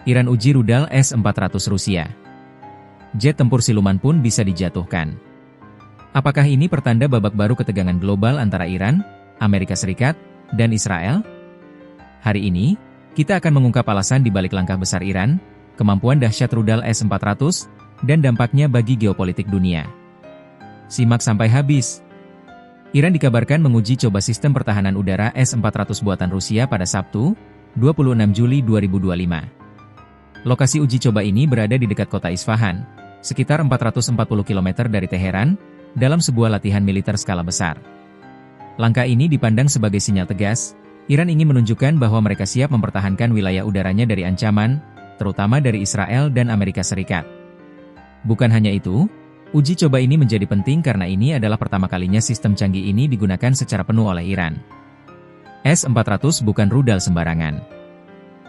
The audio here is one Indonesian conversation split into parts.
Iran uji rudal S-400 Rusia. Jet tempur siluman pun bisa dijatuhkan. Apakah ini pertanda babak baru ketegangan global antara Iran, Amerika Serikat, dan Israel? Hari ini, kita akan mengungkap alasan di balik langkah besar Iran, kemampuan dahsyat rudal S-400, dan dampaknya bagi geopolitik dunia. Simak sampai habis. Iran dikabarkan menguji coba sistem pertahanan udara S-400 buatan Rusia pada Sabtu, 26 Juli 2025. Lokasi uji coba ini berada di dekat kota Isfahan, sekitar 440 km dari Teheran, dalam sebuah latihan militer skala besar. Langkah ini dipandang sebagai sinyal tegas, Iran ingin menunjukkan bahwa mereka siap mempertahankan wilayah udaranya dari ancaman, terutama dari Israel dan Amerika Serikat. Bukan hanya itu, uji coba ini menjadi penting karena ini adalah pertama kalinya sistem canggih ini digunakan secara penuh oleh Iran. S-400 bukan rudal sembarangan.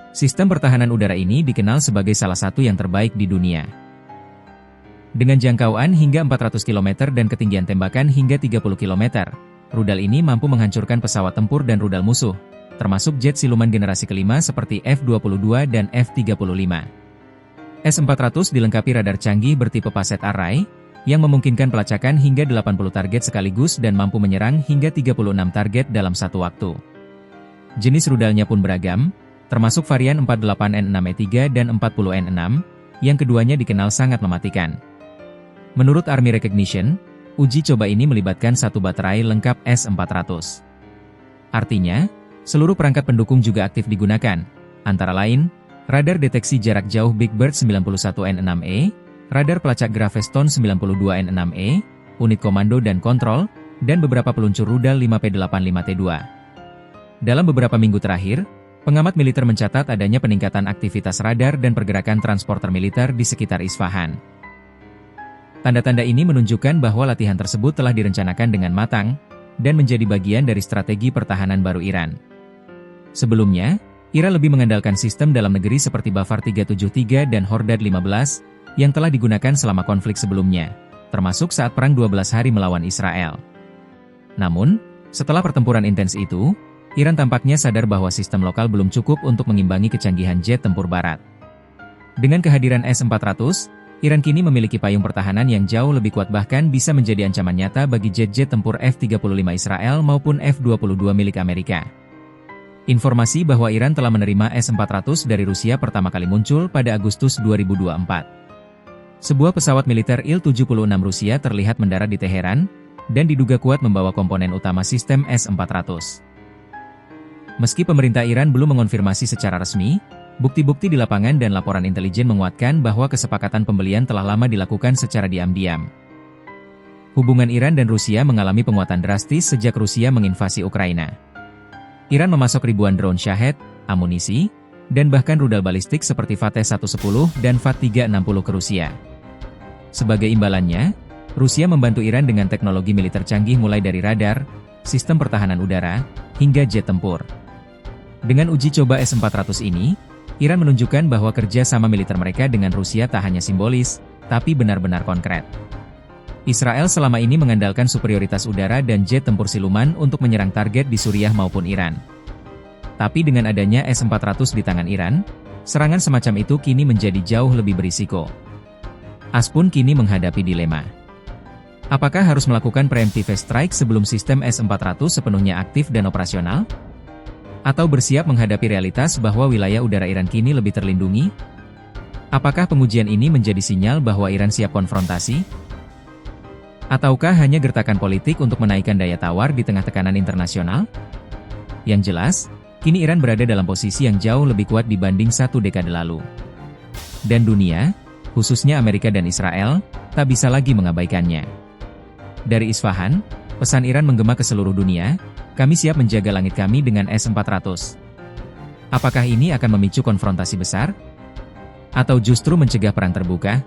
Sistem pertahanan udara ini dikenal sebagai salah satu yang terbaik di dunia. Dengan jangkauan hingga 400 km dan ketinggian tembakan hingga 30 km, rudal ini mampu menghancurkan pesawat tempur dan rudal musuh, termasuk jet siluman generasi kelima seperti F-22 dan F-35. S-400 dilengkapi radar canggih bertipe Paset Array, yang memungkinkan pelacakan hingga 80 target sekaligus dan mampu menyerang hingga 36 target dalam satu waktu. Jenis rudalnya pun beragam, termasuk varian 48N6E3 dan 40N6, yang keduanya dikenal sangat mematikan. Menurut Army Recognition, uji coba ini melibatkan satu baterai lengkap S-400. Artinya, seluruh perangkat pendukung juga aktif digunakan, antara lain, radar deteksi jarak jauh Big Bird 91N6E, radar pelacak Gravestone 92N6E, unit komando dan kontrol, dan beberapa peluncur rudal 5P85T2. Dalam beberapa minggu terakhir, pengamat militer mencatat adanya peningkatan aktivitas radar dan pergerakan transporter militer di sekitar Isfahan. Tanda-tanda ini menunjukkan bahwa latihan tersebut telah direncanakan dengan matang, dan menjadi bagian dari strategi pertahanan baru Iran. Sebelumnya, Iran lebih mengandalkan sistem dalam negeri seperti Bafar 373 dan Hordad 15, yang telah digunakan selama konflik sebelumnya, termasuk saat Perang 12 Hari melawan Israel. Namun, setelah pertempuran intens itu, Iran tampaknya sadar bahwa sistem lokal belum cukup untuk mengimbangi kecanggihan jet tempur barat. Dengan kehadiran S-400, Iran kini memiliki payung pertahanan yang jauh lebih kuat bahkan bisa menjadi ancaman nyata bagi jet-jet tempur F-35 Israel maupun F-22 milik Amerika. Informasi bahwa Iran telah menerima S-400 dari Rusia pertama kali muncul pada Agustus 2024. Sebuah pesawat militer Il-76 Rusia terlihat mendarat di Teheran, dan diduga kuat membawa komponen utama sistem S-400. Meski pemerintah Iran belum mengonfirmasi secara resmi, bukti-bukti di lapangan dan laporan intelijen menguatkan bahwa kesepakatan pembelian telah lama dilakukan secara diam-diam. Hubungan Iran dan Rusia mengalami penguatan drastis sejak Rusia menginvasi Ukraina. Iran memasok ribuan drone Shahed, amunisi, dan bahkan rudal balistik seperti Fateh-110 dan Fat-360 ke Rusia. Sebagai imbalannya, Rusia membantu Iran dengan teknologi militer canggih mulai dari radar, sistem pertahanan udara, hingga jet tempur. Dengan uji coba S-400 ini, Iran menunjukkan bahwa kerja sama militer mereka dengan Rusia tak hanya simbolis, tapi benar-benar konkret. Israel selama ini mengandalkan superioritas udara dan jet tempur siluman untuk menyerang target di Suriah maupun Iran. Tapi dengan adanya S-400 di tangan Iran, serangan semacam itu kini menjadi jauh lebih berisiko. AS pun kini menghadapi dilema. Apakah harus melakukan preemptive strike sebelum sistem S-400 sepenuhnya aktif dan operasional? Atau bersiap menghadapi realitas bahwa wilayah udara Iran kini lebih terlindungi? Apakah pengujian ini menjadi sinyal bahwa Iran siap konfrontasi? Ataukah hanya gertakan politik untuk menaikkan daya tawar di tengah tekanan internasional? Yang jelas, kini Iran berada dalam posisi yang jauh lebih kuat dibanding satu dekade lalu. Dan dunia, khususnya Amerika dan Israel, tak bisa lagi mengabaikannya. Dari Isfahan, pesan Iran menggema ke seluruh dunia, kami siap menjaga langit kami dengan S-400. Apakah ini akan memicu konfrontasi besar? Atau justru mencegah perang terbuka?